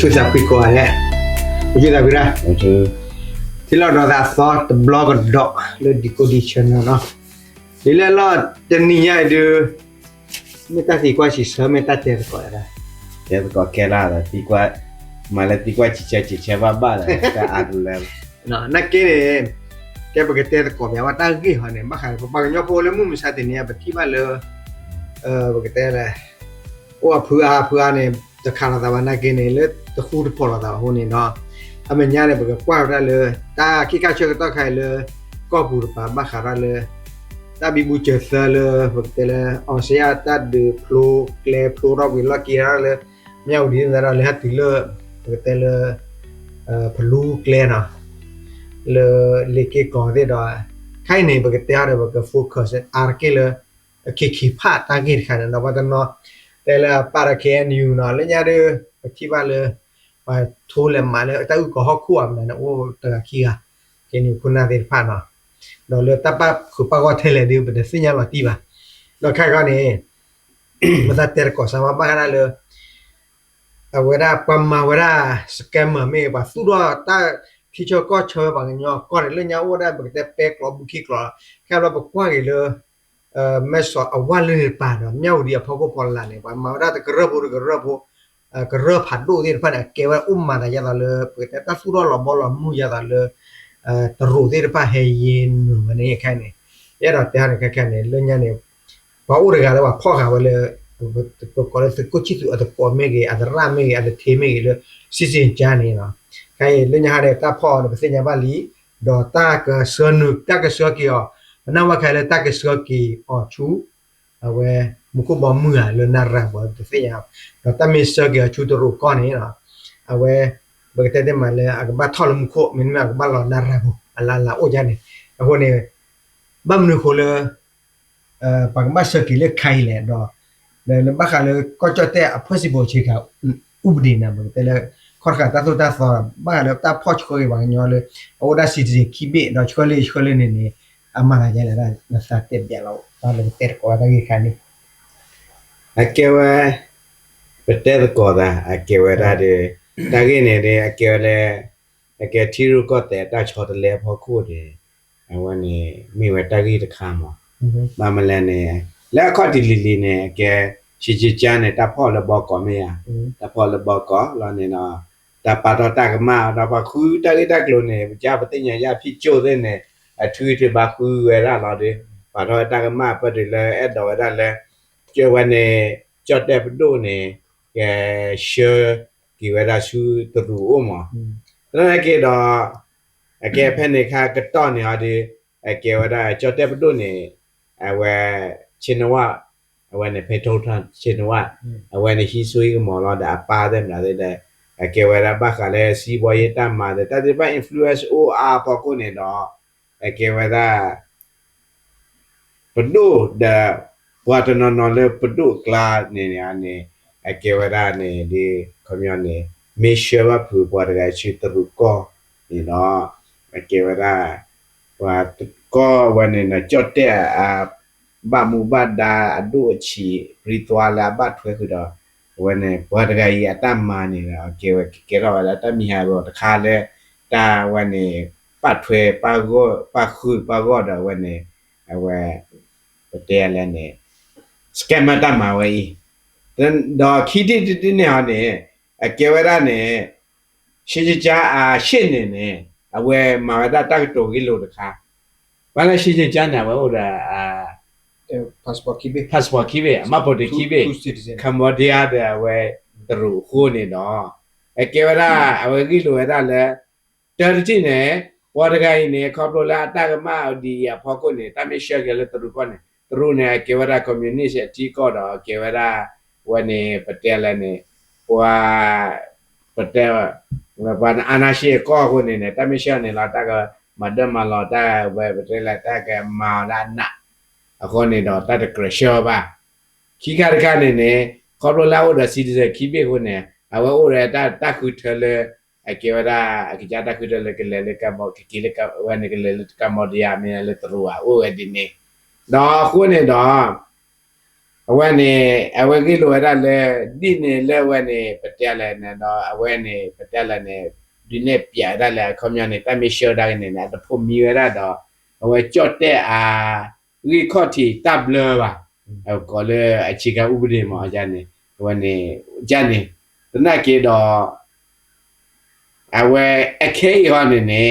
ជួយសាពីកអែជួយសាពីរ៉ាទីឡដល់ថា the blog dot លើ decodition ណោះဒီလေလာတနည်းရတဲ့မေတ္တာစီကွာရှိစမေတ္တာတဲ့ကွာရ Dia kau kela lah, tikwa malah tikwa cica baba lah, ka adulah. နော်နကေကဲပကတဲ့ကောမြဝတာကြီးဟနေမခိုင်ပပညောပိုလေမှုမစတဲ့နေပတိမလေပကတဲ့လေဟိုဖူအားနေတခါလာတာနကေနေလေတခုတပေါ်လာတာဟိုနေနော်အမညာလေပကကွာရလေတာခိကချေတော့ခိုင်လေကောပူပါမခါရလေတာဘီဘူချေဆလေပကတဲ့လေအောင်စရတာဒဖလိုကလေဖလိုရောဝီလာကီရလေမြောက်ဒီနရလေဟတ်တီလေပကတဲ့လေဖလူကလေနော်le ke ko de da khai nei ba ke tia de ba ke focus ar ke le ke ki pha ta ke khan na ba da no te la para ke new no le nya de ti ba le ba tho le ma le ta ko ho khu am na o ta ki ga ke ni kun na de pha no no le ta pa khu pa ko the le de ba de sin nya lo ti ba no khai ko ni ma ta ter ko sa ma ba na le awara pam awara scammer me ba su do ta khi cho có chơi bằng nhau có lên nhau ở đây bằng cái pek lo buki lo khiเราบอกว่าเลยไม่สอดเอาว่าเลยป่านnhau dia พอก็พอละเนี่ยมาได้แต่กระเริ่มผัดดูที่พันเกี่ยวกับมาแต่ยาเลยเปิดแต่ถ้าสู้เราบอลมูยาเลยตรูที่พันเฮียนมันนี่แค่นี้ยาเราแต่เนี่ยแค่นี้เรื่องนี้เนี่ยพออุดกันแล้วว่าพ่อเขาเลยก็เลยสึกกุชิตุอัตโกเมกีอัตราเมกีอัตเทเมกีเลยสิ่งจานี่เนาะใครเล่นยาเนี่ยตาพ่อเนี่ยเป็นสิ่งยาบาลีดอตากเสือนุกตากเสือกี่อ๋อนั่นว่าใครเลยตากเสือกี่อ๋อชูเอาไว้มุกบอมมือเลยน่ารักบ่เป็นสิ่งยาดอตามีเสือกี่ชูตัวรูก้อนนี้เนาะเอาไว้เบิกแต่ได้มาเลยอากบ้าทอลมุกมันไม่อากบ้าหล่อน่ารักบ่อะไรโอ้ยเนี่ยเอาคนเนี่ยบ้ามนึกคนเลยปากบ้าเสือกี่เล็กใครแหละดอเลยบ้าใครเลยก็จะแต่ possible ใช่ครับอุบดินนะเบิกแต่เลยขอขัดตาตัวตาสอบบ้านแล้วตาพ่อช่วยบางอย่างเลยโอ้ได้สิทธิ์คิดเบ็ดเราช่วยเลยเนี่ยอามาอะไรได้นะสัตว์เต็มเดียวเราตอนเราเตะกว่าตั้งกี่ครั้งนี่ Akewa betul kau dah, akewa dah de, lagi ni de akewa le, akewa tiru kau teh, dah cakap le pokok de, awan ni, mewah lagi de kamu, mama le ni, le kau di lili ni, akewa cici ni, dah pol le bokor mea, dah pol le bokor, lalu ni na. Dapat tak kemau, dapat ku tak keluar ni, macam betulnya ya picu tu ni, tu tu baku era lah de, pada tak kemau pada le, ada ada le, jawan ni, jatuh pedu ni, ke share, kira su terus mah. Lalu kita, kita penikah keton ni ada, kita jatuh pedu ni, awak Cinawa, awak ni petrotan Cinawa, awak ni hisui kemana ada apa dah ada. Akewa bakal le si boy tamma de tadi ba influence o a poko ne do akewa da pedu da buat no le pedu kla ne ne akewa da ne di komyon ne me sure ba pu buat ga chi tru ko ni no akewa da wa ko wa ne na chotte a ba mu ba da adu chi ritual la ba thwe ku doวันนี้พอได้ยาตั้มมานี่นะเกี่ยวกับตั้มมีหาบ่ตะคาเลยตาวันนี้ปัดเฟปาก็ปาคือปาก็ดวันนี้เอาไว้เตะแล้วนี่สแกมมาตั้มมาไว้ดันดอกคิดที่เนี่ยนี่เกี่ยวกับนี่ชิจิจ้าชินนี่เอาไว้มาได้ตั้งตัวกิโลตะคาวันละชิจิจ้าเนี่ยว่าโอ้passport kibe ma pode kibe Cambodia de we tru khu ni no ekewara awe gi lo da le terji ne wadagai ne khoplo la ta ma di ya phoko ne ta me share ge le tru ko ne tru ne ekewara communist ti ko do ekewara we ne patel ne wa patel wa ana she ko ko ne ta me share ne la ta ga madam ma la ta we patel la ta ga ma la na အခုနေတော့တတ်ကရရှောပါခိခါရခနေနေခေါပလိုလာဝဒစီဒီခိဘေခုနေအဝဝရတခုထလေအကေဝရာအကိကြတခုထလေကလေကမောကိလေကဝနေကလေကမောဒီယာမီလေတရူဝအိုအဒီနေတော့ခုနေတော့ အဝဲကြီးလိုရလဲဒီနေလဲဝဲနေပတက်လဲနေတော့အဝဲနေပတက်လဲနေဒီနေပြရလဲကွန်မြူနတီမရှော်ဒါနေနေတဖို့မီရတော့အဝဲကြော့တဲ့ရီခေါ်တီတပ်လပါကောလေအချီကဥပဒေမှာဂျန်နေဝဲနေဂျန်နေတနကေတော့အဝဲအခဲရနေနေ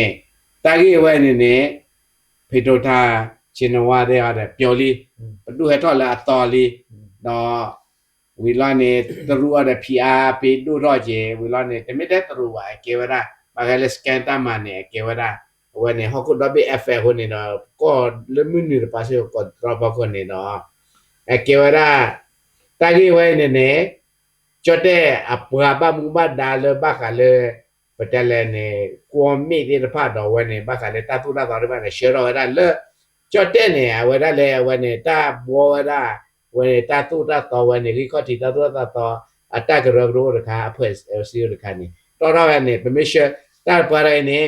တာကြီးဝဲနေဖေတိုတာချင်းဝါတဲ့အားပျော်လီဘဒုဟထော်လာတော်လီတော့ဝီလာနေတရူရတဲ့ PR ပေဒုတော့ကျေဝီလာနေတမစ်တဲ့တရူဝါကေဝရာဘာကလေးစကန်တာမနေကေဝရာဝဲနေဟောကုဒဘီ FA ဟိုနေတော့ကောလမီနီပါစေကောဒရဘကောနေတော့ကေဝရာတာကြီးဝဲနေကြော့တဲ့အပူဘာမူဘာဒါလဘခါလေပတလဲနေကွန်မီဒီဖတ်တော့ဝဲနေဘခါလေတတူလာတော့ဘာနေရှေရောရလဲကြော့တဲ့နေဝဲရလဲဝဲနေတာဘောရဝဲတာတူတာတော့ဝဲနေရီခေါတီတာတူတာတော့အတက်ကရောရခါအဖွဲစီရခါနေတော့တော့နေပမစ်ရှတာပါရနေ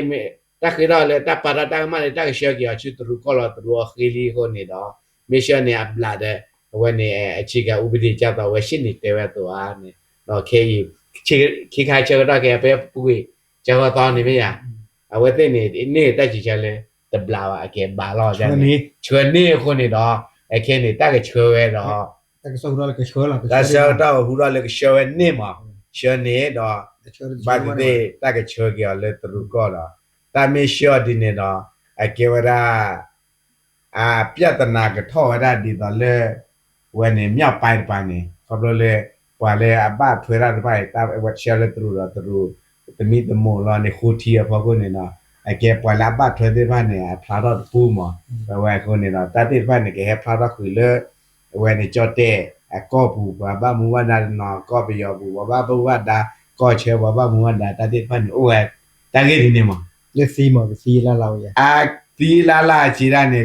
တခိရလဲတပါရတာမလည်းတရှေကရချူတူကောလာတူခီလီကိုနေတော့မစ်ရှနေအပလာတဲ့ဝဲနေအချီကဥပဒေကြတော့ဝဲရှင်းနေတဲ့ဝဲတော့အားနေတော့ခေခိုင်ချေတော့ကေပဲပူကျော်တော့နေမရအဝဲတဲ့နေတက်ကြည့်ချလဲတဘလာအကေဘာလောကြနေချွေနေခုနေတော့အခင်းနေတက်ကချွေဝဲတော့တကဆောက်တော့ကချွေလာဒါဆောက်တော့ဟူတော့လေချွေဝဲနေမှာချွေနေတော့ဘာတဲ့တက်ကချွေကြလဲတူကောတော့တာမေရှော့ဒီနေတော့အကေဝရာပြတနာကထောရဒီတော့လေဝဲနေမြောက်ပိုင်းပိုင်းနေခေါ်လို့လေပွာလေအဘထွေရတဲ့ပိုင်းတာဝက်ရှယ်လေတူတော့တူတမီတမောလာနေခိုတီအဖေကိုနေတော့အကေပွာလာဘထွေတဲ့ပိုင်းနေဖလာတော့ပူမှာဝဲကိုနေတော့တတိပိုင်းနေကေဖလာတော့ခွေလေဝဲနေကြော့တဲ့အကောဘူးဘာမူဝဒါနော်ကောပယောဘူးဘာဘဝဒါကောချေဘာမူဝဒါတတိပိုင်းအိုဝဲတကယ်ဒီနေမှာလက်စီမှာစီလာလောက်ရဒီလာချီရနေ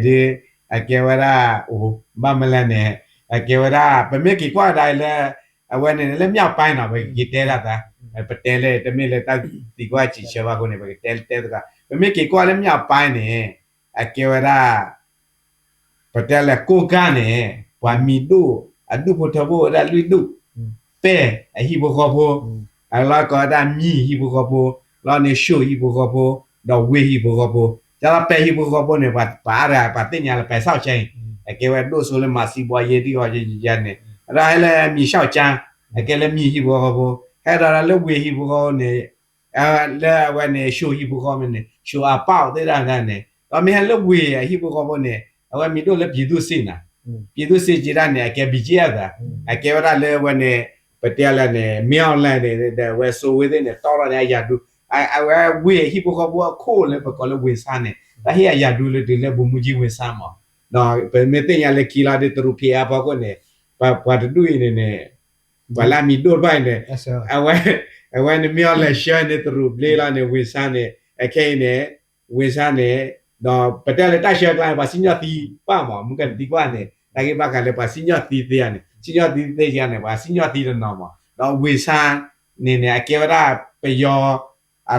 အကေဝရာဟိုဘာမလဲနေအကေဝရာပမေကီကွာတိုင်းလဲအဝဲနေလဲမြောက်ပိုင်းတော့ပဲဂီတဲရတာပတဲလေတမေလေတောက်ဒီကွာချီချဘာကိုနေပဲတဲတကပမေကီကွာလဲမြောက်ပိုင်းနေအကေဝရာပတဲလေကိုကနေဝါမီဒူအဒူဖို့တဘောဒါလူဒူပဲအဟိဘခေါ်ဖို့အလာကောဒါမီဟိဘခေါ်ဖို့လာနေရှိုဟိဘခေါ်ဖို့တော့ဝေဟိဘခေါ်ဖို့ကျလာပဲဟိဘခေါ်ဖို့နေပါရာပါတင်ညာပဲဆောက်ချင်းအကေဝဲတို့ဆိုလဲမစီဘွားရေးတီဟောရနေအဲ့ဒါလဲမြေလျှောက်ချမ်းအကဲလည်းမြည်ဟိဘောဘောဟဲ့ဒါလည်းဝေဟိဘောနေလဲဝဲနေရှိုဟိဘောမနေရှိုအပေါတဲ့တာကနေတော့မင်းလည်းဝေဟိဘောဘောနေအဝဲမြတို့လည်းပြည်သူစိနာပြည်သူစိကြရနေအကဲဘီကြီးရတာအကဲဝရလည်းဝဲနေပတဲလည်းနေမြောင်းလည်းတဲ့ဝဲဆိုဝေးတဲ့တော်ရရဒူအဝဲဝေဟိဘောဘောခိုးလည်းပကောလည်းဝေစားနေဒါဟိရဒူလည်းဒီလည်းဘုံမကြီးဝေစားမှာတော့ဘယ်မေတင်ရလည်းကီလာတဲ့တူဖီအဘောကနေဘာတူနေနေဘာလာမီဒိုဘိုင်နေအဝဲနေမြောက်လဲရှာနေတူဘလေလာနေဝေစားနေအခဲနေဝေစားနေတော့ပတဲလေတရှာကလာပါစညတီပါမမကန်ဒီကွာနေဒါကေဘာကလည်းပါစညတီတဲ့ရနေစညတီတဲ့ရနေပါစညတီတဲ့နော်မတော့ဝေစားနေနေအကေဝရာပယော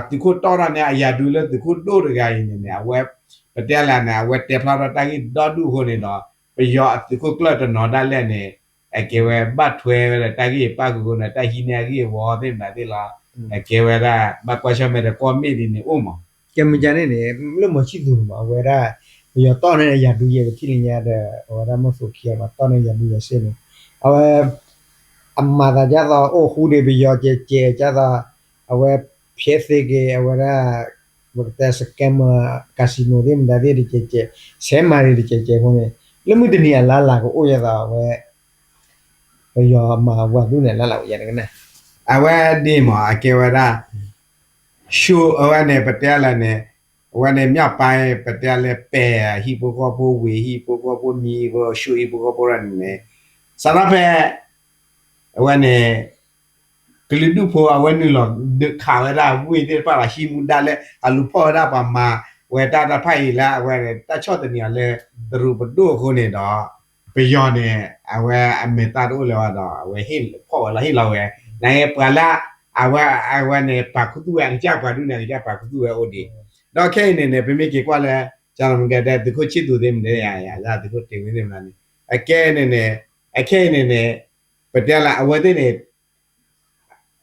ဒီခုတော်ရနေအရာဒူလဲဒီခုတို့ရဂိုင်းနေနေအဝဲပတဲလာနေအဝဲတေဖလာတာကြီးဒေါ်ဒူခုနေတော့ပယောဒီခုကလတ်နော်ဒါလဲနေအကေဝဲဘတ်ထွဲတဲ့တကြီးပကူကနဲ့တကြီးနေကြီးဝေါ်တဲ့နာတဲ့လားအကေဝဲကဘကွာချမဲတဲ့ကောမီဒီနေဥမကမကြနေနေလို့မရှိသူမှာဝဲရရတော့နေရဒူရဲ့ခိလင်းရတဲ့ဟောရမဆိုခီမှာတော့နေရဒူရဲ့ရှင်းနေအဝဲအမသာကြတော့အိုဟူတွေပြီးရကြကြတော့အဝဲဖြည့်စေကအဝဲရဘတ်တက်စကမ်ကာစီနိုတွေမဒါတွေကြဆဲမာတွေကြခုနေလမှုတနေရလာကိုအိုရတာဝဲယောမှာဝတ်လူနဲ့လက်လောက်ရတယ်ကနေအဝဲဒီမှာအကေဝရာရှူအဝဲနဲ့ပတဲလာနဲ့အဝဲနဲ့မြောက်ပိုင်းပတဲလဲပဲဟီပိုကောပိုဝေဟီပိုကောပိုမီဘောရှူဟီပိုကောပိုရနေစရဖဲအဝဲနဲ့ကလီဒူဖိုအဝဲနီလောဒခါရဝေတဲ့ပါလာဟီမူဒါလဲအလူဖော်ရပါမှာဝဲတာတဖိုင်လာအဝဲနဲ့တချော့တနေလဲဒရူဘဒိုခုနေတော့ပယောနေအဝဲအမေတာတို့လောတော့အဝဲဟိဖော်လာဟိလောဝဲနိုင်ပလာအဝဲနေပါကုတူအကြပါဒူနေကြပါကုတူအိုဒီတော့ခဲနေနေပြမေကေကွာလဲကျွန်တော်ကတဲ့ဒီခုချစ်သူတွေမနေရဒါဒီခုတင်နေမလားအကဲနေနေ akhai ne patela awade ne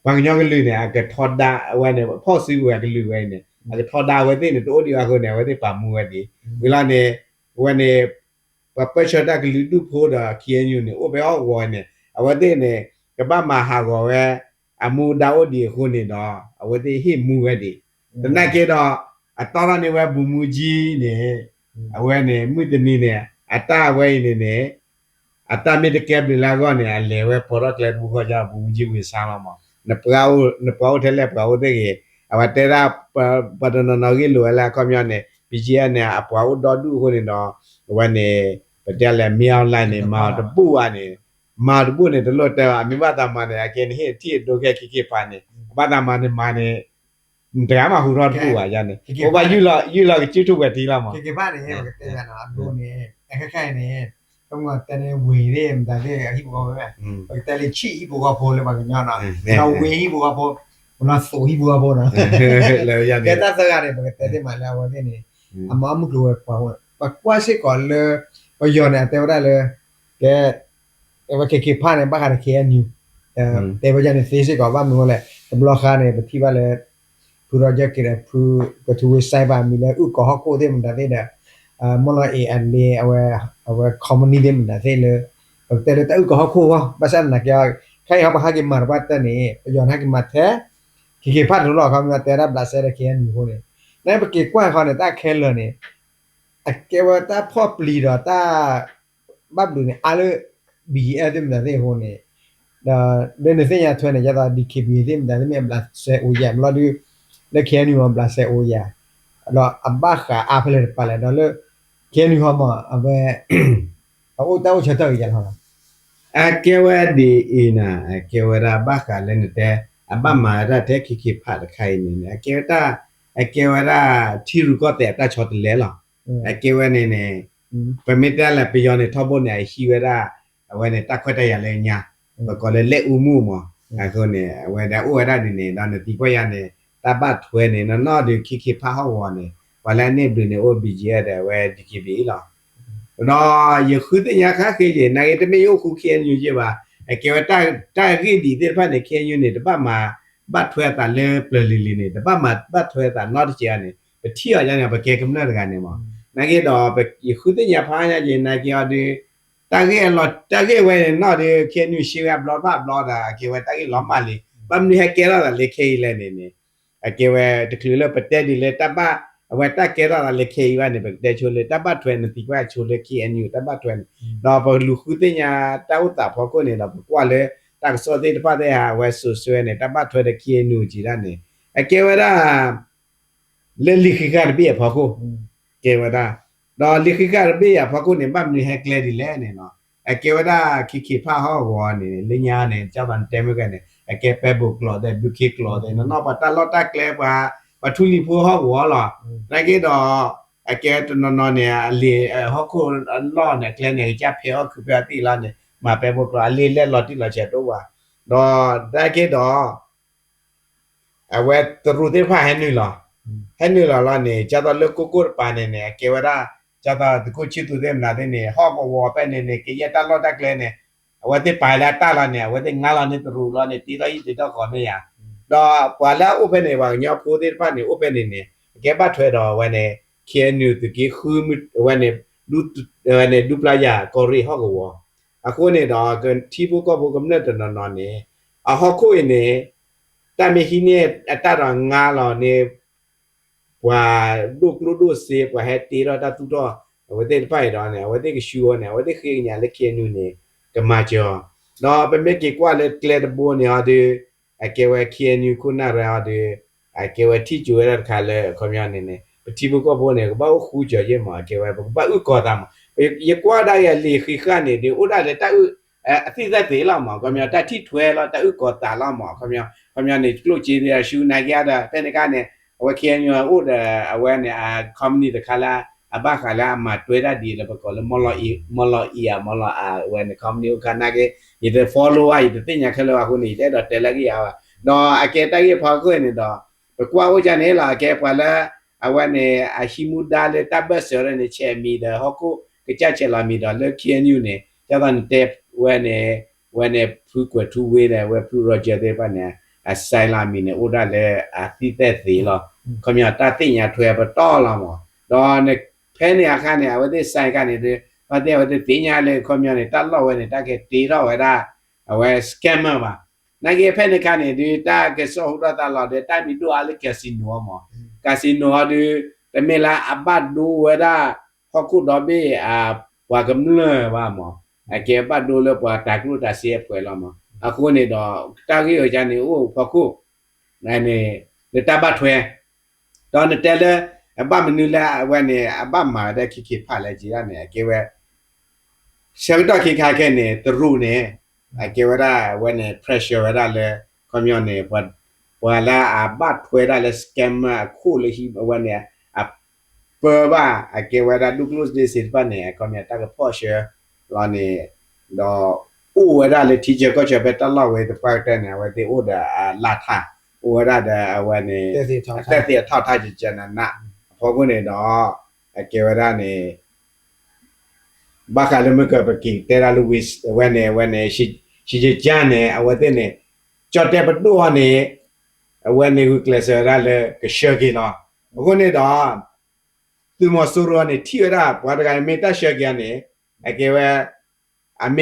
bang nyong lu ne aga thoda awade pho si wa de lu wa ne aga thoda awade ne to di wa ko ne awade pa mu wa di wila ne wane pa pressure da lu du pho da KNU ne o be o wa ne awade ne ka ba ma ha go we amu da o di ko ne do awade hi mu wa di the na ke do atara ne wa bu mu ji ne awe ne mu de ni ne ata we ne ata me de ke bi la go ne ale we product le bu ko ja bu ji we sa ma na prao the le prao de ke awate ra pa na na ge lo la ko myo ne bi ji ne a prao do du ko ne do we ne pa le mi online ne ma de bu wa ne ma de bu ne de lo te mi ba ta ma ne a ke ne he ti do ke ki pa ne ba ta ma neတရားမှာဟူတော့တူပါရနေဟိုဘာယူလာကြည့်ထုတ်ပဲဒီလာမှာ que vale que ya no algo ne que ne como tener wire da de aquí por ver porque te le chi por por le va que no no we por por una so hi por por na လဲရနေ que ta sagare porque te de mala wa de ni ama mu lo pa kwa se ko le pa yo ne te va le que pa ne ba ka ke ni te va ya ne se ko ba mu le block ne ba thi ba le project ကလည်း ပထဝီ cyber မီလဲဥကဟကိုတဲ့မတဲ့တဲ့မလာ an လေအဝ company တဲ့မတဲ့လေတဲ့တဲ့ဥကဟကိုဘာစနကရခိုင်ဟဘာကမာဘတ်တဲ့နေယောနာကမတဲ့ကိဖတ်လို့ခါမတဲ့ရဘလာဆဲရခဲနီဟိုနေနိုင်ပကေကွန်ခါနေတာခဲလနေအကေဝတာဖော့ပလီတော့တာဘတ်လူနေအလဘီအဲ့တဲ့မတဲ့ဟိုနေဒါတဲ့နေစရထွန်းနေကြတာ DKB တဲ့မတဲ့မြဘလာဆဲအိုရမလာဒီ le KNU on place oya alors abaja apple pala no le KNU ma ave o ta o chata ya la akewa de ina akewa ra ba ka le ne te abama ra te ki pha da khai ni ne akewa ra thi ru ko te ta chot le la akewa ne permit la pe yo ne thobo ne hi we ra awe ne ta khwet ya le nya ba ko le u mu mo a ko ne awe da o ra ni ne da ne ti ko ya ne ta ba thwe ne no de ki pha ha wa ne wala ne bi ne obj da we dkb la no ye khu de ya kha ke ye na ye te me yo khu kien yu je ba ke wa ta ri di de pha ne kien yu ne de ba ma ba thwe ta le ple li ne de ba ma ba thwe ta no de che ne ba thi ya ne ba ke kam na ga ne ma na ke do ye khu de ya pha ya je na ke ya de ta ke we no de kien yu shi ya blog da ke wa ta ke lo ma le ba mi ha ke la le ke le ne ke we de klu le pa te di le ta baအဝတ်တက်ကြတာလေခေရနေပဲတဲ့ချိုလေတပတ်ထွဲနေဒီကွာချိုလေ KNU တပတ်ထွဲတော့ဘလူခုတင်ညာတောက်တာဖို့ကိုနေတော့ကွာလေတက်စောတဲ့တပတ်တဲ့ဟာဝဲဆူဆွဲနေတပတ်ထွဲတဲ့ KNU ကြီးရနေအကေဝရာလေလိခိကရပြဖို့ကိုကေဝရာတော့လိခိကရပြဖို့ကိုနေမမနေဟက်ကလေဒီလဲနေနော်အကေဝရာခိဖာဟောဝါနေလညာနေဂျပန်တဲမကနေအကေပဲဘုကလောတဲ့ဘုခိကလောတဲ့နော်ပတလောတကလေပါปทุลีพูฮอกวอล่ะได้ก็ดอไอ้แกตนนเนี่ยเลฮอกโคล้อเนี่ยแกเนี่ยจับเพอคือเปติละเนี่ยมาไปบ่กลาเลเล่อติละเจตัวว่าดอได้ก็ดอเอาไว้ตรูติพาให้นี่ล่ะให้นี่ล่ะเนี่ยจะตอเลกุปาเนี่ยเกวดาจะตอตะกุชิตุเดมนาเนี่ยฮอกวอไปเนี่ยเกยตะลอตะแกเนี่ยเอาไว้ติไปละตาละเนี่ยเอาไว้ติงาละเนี่ยตรูละเนี่ยติละอีติตอก่อนเนี่ยတော့ပွာလာ open နေပါညပိုတဲ့ဖာနေ open နေကဲပတ်ထွဲတော့ဝနေ KNU တကီခူးဝနေဒူပလာယာကိုရီဟောကဝအခုနေတော့တီဘူကဘူကမနဲ့တနော်နေအဟောကိုနေတမဟီနေအတရငါလောနေပွာဒုစေပွာဟက်တီရတာတူတော့ဝတဲ့ဖိုင်တော့နေဝတဲ့ကရှူနေဝတဲ့ခေညာလက် KNU နေကမာကျော်တော့ပမေကေကွာလက်ကလက်ဘောနေဟာဒီအကေဝKNU ခုနရာဒီအကေဝတီကျွေရခါလေခမရနေနေပတိဘကဘောနေဘာခုကြရမှာကေဝဘာဥကောတာမယကွာဒါရလေခိခနေဒီဥဒါလေတဥအသိသက်သေးလာမှာခမရတတိထွဲလာတဥကောတာလာမှာခမရနေကလုတ်ကြီးရရှူနိုင်ရတာတဲ့ကနေဝ KNU ဥဒါအဝဲနေကွန်မြူနတီခလာအဘခလာမှာတွေ့ရဒီလေဘကောလမလောဝဲနေကွန်မြူခနာကေဒီ follow အိဒီတင်ညာခလောအခုနေတဲ့တော့တယ်လကြီးอ่ะတော့အကဲတိုက်ရဖောက်ခွနေတော့ကွာဝကြနေလာအကဲပွာလာအဝနေအရှိမူဒါလေတဘဆရနေချေမီတော့ဟောကိုကြချက်လာမီတော့လေ KNU နေကျတော့တဲ့ when a pu tu we there we pu roger de pa ne a sai la mi ne o da le a ti te ti lo kom ya ta ti nya thwe ba to la mo do ne phe ne a kha ne a we de sai ka ne de ba de we de ti nya le kom ya ne ta lo we ne ta ke ti ro we da we scammer ba na ke phe ne ka ne de ta ke so hu da ta lo de ta mi do a le casino mo casino de te me la abat do we da ho ku do be a wa gam le ba mo a ke ba do le pa ta ku ta se pwe lo mo a ku ne do ta ki yo ja ne o pho ku na ne de ta ba thwe do ne te le ba me nu la wa ne ba ma de ki pha le ji ya ne ke we se do ki kha ke ne tru ne a ke wa da wa ne pressure wa da le kom yo ne wa la a ba thwe da le scam ku le hi wa ne a per ba a ke wa da du close de sit ba ne kom ya ta ke Porsche lo ne do u wa da le teacher ko che be ta lo we the part ne wa de order la tha u wa da wa ne တဲ့စီထောက် แต่เสียท่าทายจะนั่นนะพอกูเนี่ยดอกไอ้เกวดาเนี่ยบ้าคาเลยมันก็ไปกินเตราลูวิสวันเนี่ยชิจะจานเนี่ยเอาไว้เนี่ยจอดแต่ประตูเนี่ยวันเนี่ยกูเคลเซอร์ได้เลยก็เชื่อกินเนาะพอกูเนี่ยดอกตัวมอสูรัวเนี่ยที่ว่าพอตะการเมตาเชื่อกินเนี่ยไอ้เกวอเม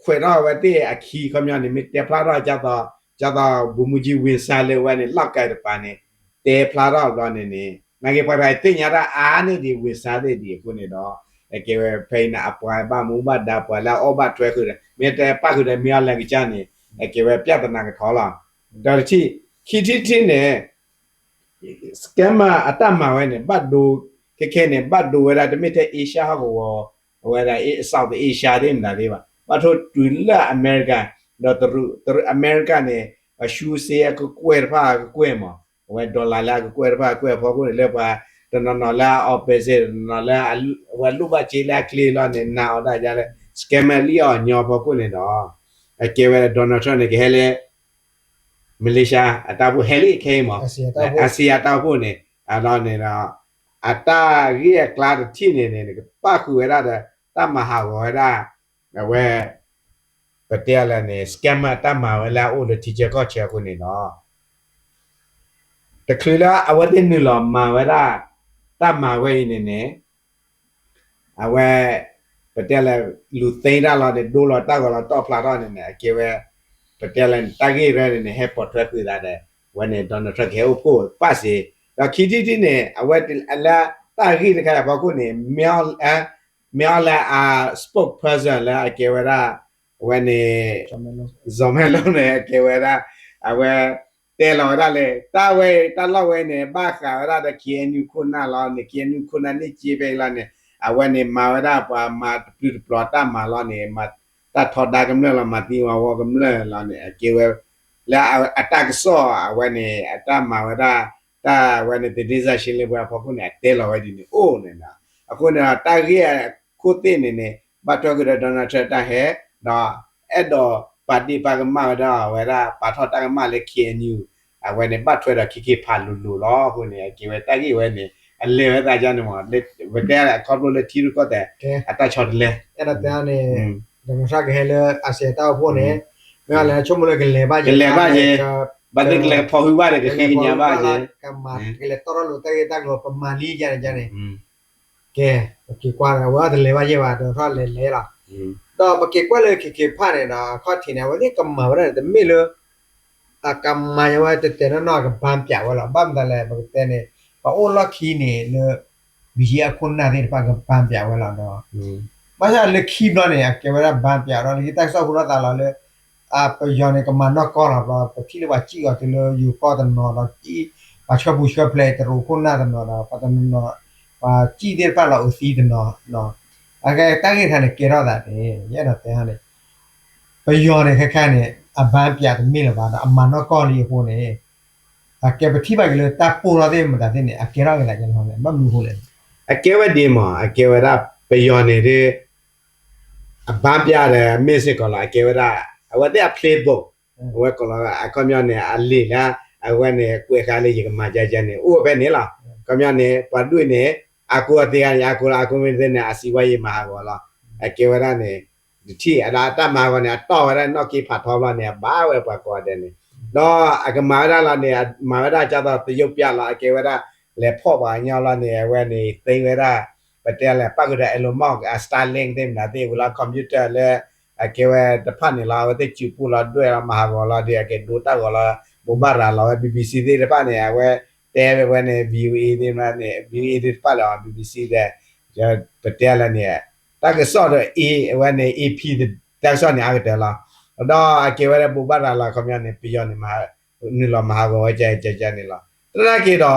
ขวดเราไว้ที่อาคีคำยันเนี่ยมีแต่พลาดเราจะต่อบุมุจีวินซาเลยวันเนี่ยลักไก่ตัวปานเนี่ยแต่พลาดเราตอนนี้นักเก็บไปติญาระอาเนี่ยดีวิสาเดดีคนนี้ดอกไอ้เก็บไปนะอปวยบ้ามูบ้าดาปวยแล้วอบาถวยคือมีแต่ป้าคือได้มีอะไรกิจานี่ไอ้เก็บเปียตนาก็ทอละดอที่คิดที่เนี่ยสแกมมาอัตมาไว้เนี่ยบัดดูแค่เนี่ยบัดดูเวลาจะไม่แต่เอเชียเขาก็เวลาเซาท์เอเชียเด่นได้ดีว่าบัดทุดุลละอเมริกาดอตอเมริกาเนี่ยชูเซียก็กวยผ้าก็กวยมั้งว่าดอลลาร์ละก็กวยผ้ากวยพอกูเลยว่าตอนนั้นละออปเปเซนละว่าลูกบ้าจีละคลีละเนี่ยน่าได้จะเลยสแกมเมอร์ลี่อ่ะยอพอกูเนี่ยดอกไอ้เกวโดนัลด์ทรัมป์เนี่ยเฮเลมาเลเซียอัตราผู้เฮลิเคมั้งอาเซียตาผู้เนี่ยเราเนี่ยนะอัตราเรียกลาดที่เนี่ยป้าคือว่าได้ตั้มมหาว่าได้แต่ว่าประเทศละเนี่ยสแกมมาตั้มมาเวลาโอ้เลยที่จะก็เชื่อคนเนี่ยเนาะแต่คือแล้วเอาไว้ที่นี่หรอมาเวลาตั้มมาไว้เนี่ยเอาไว้ประเทศละลูเซียนเราเนี่ยดูเราตั้งเราต่อพลาดเนี่ยเกี่ยวกับประเทศละตั้งกี่เรื่องเนี่ยให้ปลดทุกข์ได้วันนี้ตอนนั้นเขาเอาพูดป้าสิแล้วคิดที่เนี่ยเอาไว้อะไรตั้งกี่นะครับพอคุณเนี่ยมีอะไรspokesperson แล้วเกี่ยวกับวันนี้จอมเฮลเนี่ยเกี่ยวกับเอาไว้แต่เราได้เลยถ้าเราไว้เนี่ยบ้าข่าวได้เขียนอยู่คนน่ะเราเนี่ยเขียนอยู่คนนั้นนี่จีไปแล้วเนี่ยเอาไว้เนี่ยมาได้มาปลอดตามมาเราเนี่ยมาถ้าถอดได้กำเนิดเรามาตีว่ากำเนิดเราเนี่ยเกี่ยวกับแล้วอัตราก็ซ้อเอาไว้เนี่ยอัตรามาได้ถ้าวันนี้ติดดิสชิลเลยว่าพอคุณเนี่ยเตะเราไว้ดีเนี่ยโอ้เนี่ยนะคุณเนี่ยตาเกียคู่เต้นเนี่ยบัตรก็ได้โดนอัตราได้เนาะดอปฏิปากมาได้เวลาปาทอดตากมาเลยเขียนอยู่เอาไว้ในบัตรได้คิดผ่านลุล้อคุณเนี่ยเกี่ยวกับตากี้ไว้เนี่ยอันเลี้ยวตาจานมั้งเล็ดเวลาคอร์บเลยที่รู้ก็แต่อัตราช็อตเลยအဲ့ဒါတန်းနေဒမစကဟဲလအစေတောက်ဖို့နေမရလဲချုံမလကလေပါje le ba je ba de le pho hu ba de ke nya ba je ကမ္မာကလေတော်လို့တဲ့တက်လို့ပမာလီကြတယ်ကဲဒီကွာဝါတယ်လေပါjeပါတော့ထွက်လေလားတော့ပကေကွက်လေကေဖားနေတာခေါထင်တယ်ဝဒီကမ္မာဝရတဲ့မေလကမ္မာယဝတဲ့နော်ကဘမ်ပြဝလာဘမ်တယ်လေဘတဲ့နေဘာအိုလခီနေလေဘီယာခုနာတဲ့ပါကဘမ်ပြဝလာတော့ဘာသာလက်ခီဘနေကဝရဘမ်ပြတော့ဒီတက်ဆောက်ခုလာတာလေပယောနေကမနောကောလာပါပတိလဝချီကတလယူကောတနော်တော့ជីဘာချဘူချပလက်တရခုနာတနော်တော့ပတနော်ပါជីတဲ့ပါလို့စီးတနော်အကဲတိုက်ရတဲ့ကေရောတာတဲ့ရဲ့တော့တဲ့ဟာလေပယောနေခက်ခက်နေအဘန်းပြတ်မိလပါတော့အမနောကောလီဟိုနေအကဲပတိပါကလေးတပ်ပူရတဲ့မတဲ့နေအကေရောကလည်းကျွန်တော်လည်းမမှုဟိုလေအကဲဝဒီမှာအကဲဝရပယောနေတဲ့အဘန်းပြတဲ့မစ်စစ်ကောလာအကဲဝရအဝတ်တဲ့ playbook ဝက်ကောလာအကမြောနေအလီလာအဝတ်နေကွေခါလေးရကမာကြကြနေဥပဲနေလားကမြောနေပတ်တွေ့နေအကူအတေးရအကူမင်းတဲ့နေအစီဝါရေးမှာကောလားအကေဝရနေ ที่อาตมาวันเนี่ยต่อได้นอกกี่ผัดทอมแล้วเนี่ยบ้าเว้ยปากกอเดนนี่แล้วอากมาได้ละเนี่ยมาได้จะต้องตยบยาละเกวได้แล้วพ่อว่าญาละเนี่ยเว้นี่เตเวได้ประเดี๋ยวแหละปักได้เอโลมอกสไตล์ลิงเต็มนะที่เวลาคอมพิวเตอร์แล้วเกวตะพันนี่เราได้จิปูเราด้วยเรามาหาเราเดี๋ยวเกดูตาเราบุบาราเรา BBC ที่ตะพันเนี่ยเว้แต่เว้เนี่ย VOA นี่นะเนี่ย VOA ที่ปะเรา BBC ได้จะประเดี๋ยวละเนี่ยถ้าเกิดสอดเอวันเนี่ย EP แต่สอนเนี่ยอะไรล่ะတော့အကေဝရဘူပါလာလာခမရနေပြရနေမှာနီလာမဟာဘောကြကြနေလားတရကေတော့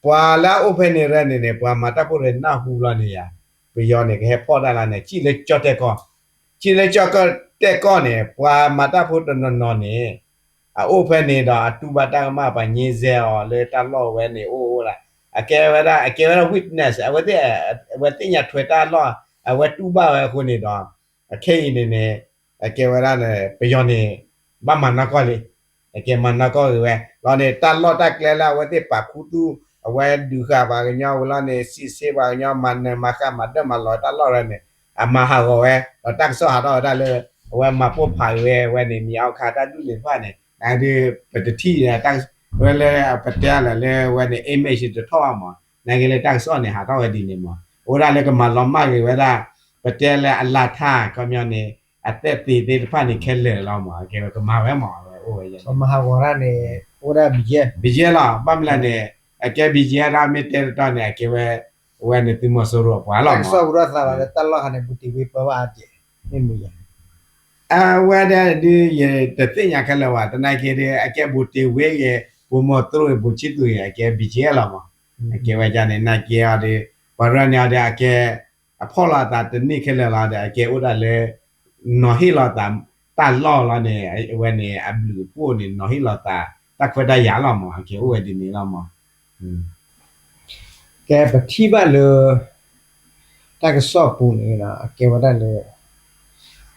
ပွာလာအိုဖက်နေရနေနေပွာမတာဖို့ရနာဟူလာနေရပြရနေခဲဖော်တာလာနေကြည်လေကြော့တဲ့ကောကြည်လေကြော့ကတဲ့ကောနေပွာမတာဖို့တနော်နေအိုဖက်နေတော့အတူပါတမပါညင်းစဲော်လေတလော့ဝဲနေအိုးလားအကေဝရ witness အဝတဲ့ညထွေတာလော့အဝတူပါဝဲခုနေတော့အခေနေနေအကေဝရနဲ့ပယောနေမမနာကောလေအကေမနာကောဝဲလောနေတလော့တကလဲလာဝတဲ့ပါခုတူအဝဲဒူခါပါညောဝလာနေစီစေပါညောမန်နေမခမတ်မလောတလော့ရနေအမဟာဝဲတက်ဆောဟာတော့ဒါလေဝဲမပုတ်ဖာဝဲနေမြောက်ခါတတူနေဖာနေအဲဒီပတတိတက်ဝဲလေပတရလေဝဲနေ image တထောက်မှာနိုင်ငံလေတက်ဆောနေဟာတော့ဒီနေမှာဟိုဒါလေကမလောမကေဝဲဒါပတရလေအလာထာကမြောနေအသက်တည်တဖာနေခဲလေလောက်မှာကဲကမာဝဲမှာပဲအိုးရမဟာဝရနဲ့ဟိုဒါဘီဂျေလာပမလာနေအကဲဘီဂျေရာမီတဲတော့နေကဲဝဲနေတိမဆိုရောပွာလောက်မှာဆောရသာလာတလောဟနေဘူတီဝေပဝါကျေနေမီဝဲတဲ့ဒီရတသိညာခက်လောတနိုင်ကေတဲ့အကဲဘူတီဝေရဲ့ဘူမတို့ဘူချစ်သူရဲ့အကဲဘီဂျေလာမှာအကဲဝဲကြနေနာကေရတဲ့ဘာရညာတဲ့အကဲအဖော်လာတာတနိခဲလာတဲ့အကဲဥဒါလေနော်ဟီလာတာတလောလာနေဝဲနေအဘလူပို့နေနော်ဟီလာတာတခွဒရလာမှာကေဝဲဒီနေလာမှာကဲပတိပါလတကဆော့ပူနေလားကေဝဒလေ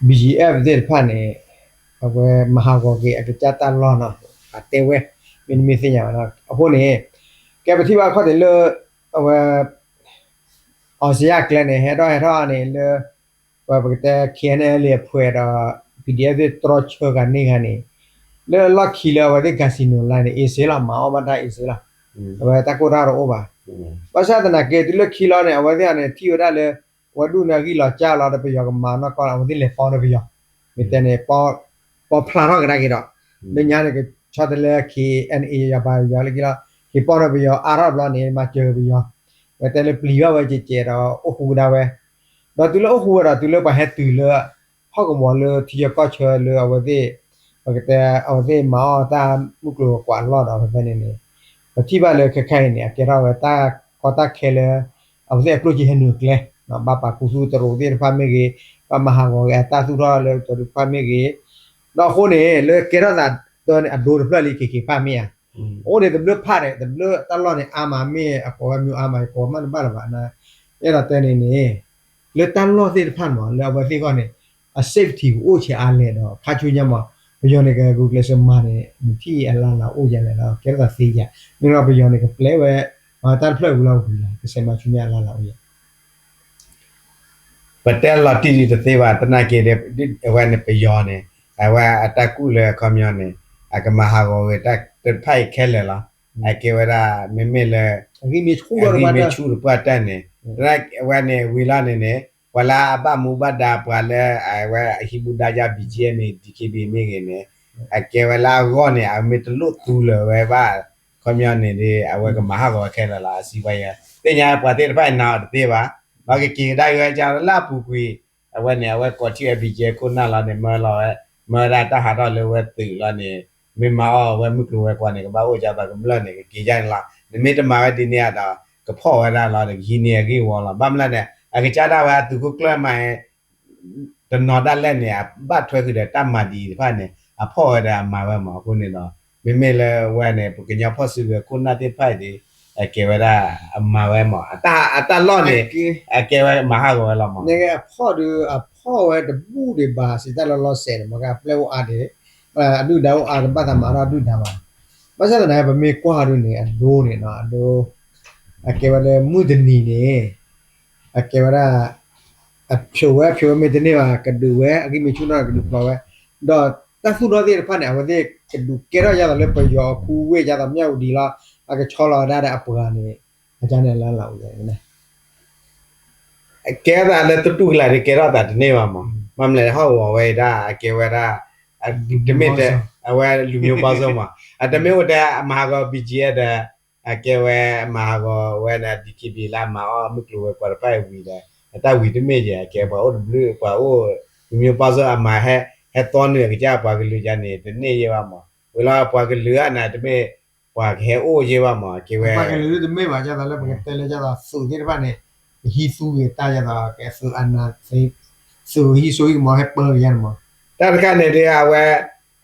BGF တဲ့ဖာနေအဝဲမဟာကောကေအကကြတာလောနော်အတဲဝဲမင်းမင်းစညာနော်အခုနေကဲပတိပါခေါ်တယ်လအဝဲအော်စရာကလည်းနေဟဲတော့နေလဘာပကတဲ့ KNL လေဖွေတော့ PDF တဲ့ trot ချကနေကနေလေလောက်ခီလာဝတဲ့ကစီနိုလိုင်းနေအေးစေးလာမအောင်မတာအေးစေးလာဝဲတကိုရာတော့ဘာဘာသာတနာကေဒီလခီလာနေအဝဲတဲ့နေတီရတဲ့လေဝဒုနာကြီးလာကြာလာတဲ့ပြောကမာနော်ကောအဝဲတဲ့လေပေါတဲ့ပြောမိတဲ့နေပေါ်ဖလာတော့ကြတာကတော့မညာနေကချတ်တယ်လေ KNA ရပါရလေကလာဒီပေါ်တဲ့ပြောအာရဗလာနေမှာကျေပြောဝဲတဲ့လေပလီဝဲကျေတော့အခုဒါဝဲတော့သူလို့ဟိုရသူလို့ဘာဟက်သူလို့ဟောက်ကမောလို့တီရကောချေလို့အဝသေးဘကတဲ့အဝသေးမောတာမှုကလောကွာလောတော့ပဲနေနေပတိပါလေခခိုင်နေကြတော့ဝတာကောတာခဲလေအဝသေးပရိုဂျီဟနုကလေနော်ဘာပါကုစုတရိုဒီဖာမေကြီးပမဟာကောအတာသူတော့လေတဖာမေကြီးတော့ခုနေလေကေရတာတော့အဒိုဖလလီကေဖာမေအိုးတယ်ဘလဖာတယ်ဘလတလောနေအာမမေအပေါ်မျိုးအာမပေါ်မဘာဘာနာအဲ့တော့တဲနေနေလေတန်လို့သိဖန်မလဲဘာသိကောနေအ safety ကိုအိုချအားလဲတော့ဖာချူညမဘယောနေကကိုကလစမနေဒီအလာလာအိုရလဲတော့ကဲတာသိရမင်းတော့ဘယောနေက play ဝဲမာတာ play ဘူးလောက်ဘူးလားကစမချူညလာလာအိုရပတဲလာတီတီတသေးပါတနာကေတဲ့ဝဲနေဘယောနေအဝဲအတကူလေကမျောနေအကမဟာကိုတက်ဖိုက်ခဲလေလားအကေဝရာမမေလေအခုမြေချူတော့မှာမြေချူပတ်တန်နေရက်ဝဲနေဝီလာနေနေဝလာအပမူဘဒါပလဲအဝဲအဟိဘူဒါဂျာ BGM DKB မိငနေအကေဝလာရောနေအမီတလို့တူလဝဲပါခမရနေဒီအဝဲကမဟာကောခဲလာအစီဝဲရတင်ညာပတ်တဲ့ဖိုင်နာတဲ့ပါဘာကကေဒါရွယ်ကြလာပူကွေအဝဲနေအဝဲကောတီ BGM ကိုနာလာနေမလာမရတာဟာတော့လေဝဲတူလာနေမေမာဝဲမှုကဝဲကွာနေကဘာဝကြတာကမလနေကေကြိုင်လာနမေတမာဝဲဒီနေရတာကဖော်ဝဲလာလာဒီနေကေဝလာဘာမလာနဲ့အကကြတာဝါသူကကလမိုင်တနော်ဒါလက်နေဘတ်ထွဲကြတဲ့တမဒီဖာနေအဖော်ရတာမှာပဲမှာခုနေတော့မေမေလဲဝဲနေပကညာဖော့စုပဲခုနာတိဖိုက်ဒီအကေဝရာအမှာပဲမှာအတလော့နေအကေဝမဟာကောလောမှာနေကအဖော်ဝဲတပူတွေပါစီတလောဆဲတယ်မက play အားတယ်အဒုဒါဝအာဘတ်မှာအဒုဒါပါဘာသာနေဗမေကွာရနေအဒိုးနေနော်အဒိုးအကေဝလေမုဒနီနေအကေဝရာ ဖြိုမေတနေပါကဒူဝဲအကိမချူနာကဒူပါဝဲတော့တဖူတော့တဲ့ဖာနေအဝတဲ့ကဒူကေရရတာလေပယောကူဝဲကြတာမြောက်ဒီလားအကချောလာတဲ့အပကနေအကြနဲ့လမ်းလာဦးတယ်နဲ ကဲတာလည်းတူလာတယ်ကဲတော့တာဒီနေ့မှာမမလဲဟောဝဲတာကဲဝဲတာဒီမိတဲ့အဝဲလူမျိုးပေါင်းစုံမှာတမေဝတဲ့အမဟာက BGF တဲ့အကဲဝဲအမဟာကဝဲတာဒီကီလာမှာအမကလိုဝဲကွာပိုင်ဝီတယ်အတဝီတမေကြကဲပါအိုဘလူးပါအိုလူမျိုးပေါင်းစုံအမဟဲတော်နေကြပါကလူကြနေဒီနေ့ရပါမှာဝလာပွားကလူအနာတမေပွားခဲအိုရပါမှာကဲဝဲ ပါကလေးတမေပါကြတာလည်းပကတဲလေကြတာစုဒီဖာနေဟီဆူရတာကြတာကဲဆူအနာစေဆူဟီဆူမဟက်ပါရန်မ တာတကနေတဲ့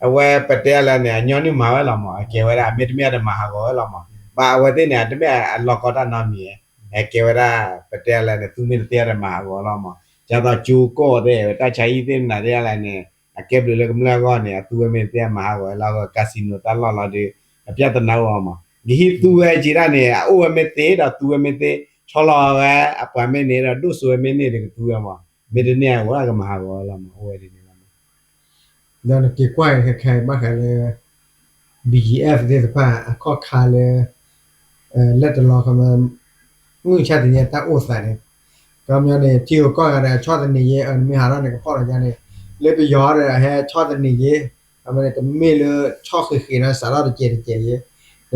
အဝဲပတဲလာနေညောင်းနေမှာပဲလာမှာကဲဝဲတာမြတ်မြတ်မှာဟာကောလာမှာဘာဝဲတဲ့နေတမေလောကတာနာမီကဲဝဲတာပတဲလာနေသူမင်းတဲ့မှာကောလာမှာကျတော့ဂျူကောတဲ့တချိုင်တဲ့နာတဲ့လာနေအကဲဘလကမလာကောနေသူမင်းတဲ့မှာကောလာကကာစီနိုတလာလာဒီအပြတ်တနာဝမှာဒီသူဝဲကြည်ရနေအိုဝဲမတဲ့တော့သူဝဲမတဲ့ချောလာဝဲအပမင်းနေတော့ဒုဆွေမင်းနေတယ်သူရမှာမေတနေဝါကမှာကောလာမှာဝဲဒီနေလာမှာ dan ke kwai ke khai ba khale BGF de pa akho khale let lo kama ngu cha de ta o sa ne kam ya ne ti ko ga da chwa de ni ye an mi ha ra ne ko pho la ja ne le bi yo de he chwa de ni ye am ne te me le chwa khi na sa la de je ye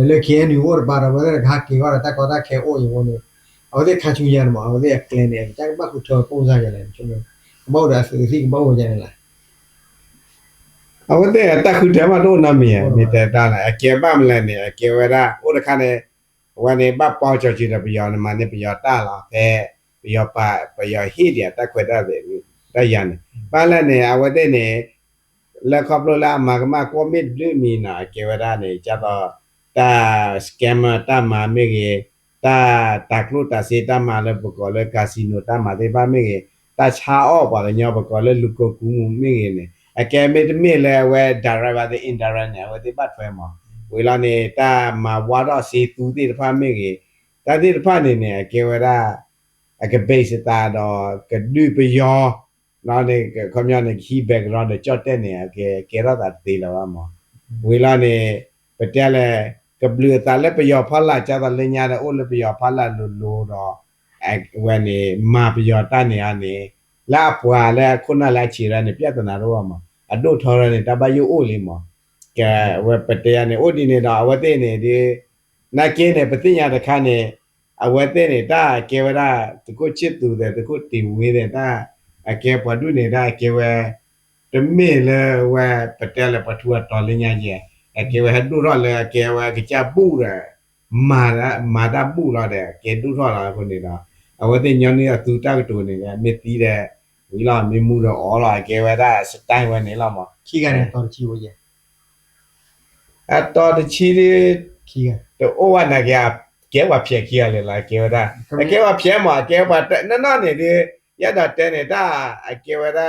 le ke ni wo ba ra ba de ga ke ga ta ko ta ke o ye wo ne aw de kha chu ya ma aw de clean ne ja ba ku tho po sa ya le chu ne mo da si mo wo ja ne la အဝတ်တဲ့တခုတည်းမှာတော့နာမည်မြေတဲ့တာလားအကဲပါမလဲနေအကဲဝရဥဒခနဲ့ဝနေဘပေါချချီတဲ့ပြောင်းနမနဲ့ပြောတာလားပဲပြောပါပြောဟိတဲ့တခွဲတဲ့တရန်ပါလဲနေအဝတ်တဲ့နေလက်ခပ်လို့လာမကမကောမစ်ဘလူးမီနာအကဲဝရနေကြတော့တာစကမ်မာတာမာမေကြီးတာကလုတာစေတာမာလည်းပကောလည်းကာစီနိုတာမာတဲ့ပါမေကြီးတာချာအော့ပါလေညောပကောလည်းလူကိုကူးမေကြီးနေအကဲမေတမီလဲဝဲဒါရိုင်ဘာတဲ့ indirect နဲ့ဝဲဒီပတ်ဖဲမှာဝေလာနေတာမဝါတော့စီတူတဲ့ဖာမေကြီးတာတဲ့ဖာနေနေအကဲဝရအကဘေးစတာတော့ကဒူပယောနာနေခမရနေခီ background ကြော့တဲ့နေအကဲကဲရတာတေးလာမှာဝေလာနေပတဲလဲကဘလူတာလဲပယောဖလာကြတာလညာတဲ့အိုလဲပယောဖလာလိုတော့အဝဲနေမာပယောတနေရနေလာပွာလဲခုနလာချီရနေပြဿနာတော့မှာအတို့ထော်ရနေတာဘယိုအိုလေးမှာကဲဝပတရနေအိုဒီနေတာအဝတ်တဲ့နေဒီနာကင်းနေပတိညာတခါနေအဝတ်တဲ့နေတာကေဝရာတကုချစ်သူတဲ့တကုတီဝေးတဲ့တာအကဲပဒုနေတာကေဝတမေလေဝပတရပထူတော်လညာကြီးအကေဝဟဒုရလေကေဝကကြပူရမာတာပူလာတဲ့ကေဒုထော်လာခုနေတာအဝတ်တဲ့ညောင်းနေတာသူတက်တူနေတယ်မြစ်တီးတဲ့ဝီလာမေမှုတော့အော်လာကေဝဒါစတိုင်ဝနေလာမှာ khi ga ne to chi wo ye အတော်တချီလေး khi ga တော့ဝနာကကဲဝဖြက်ခီရလေလားကေဝဒါအကဲဝဖြဲမှာကဲဝနနနေဒီရတာတဲနေတာအကဲဝဒါ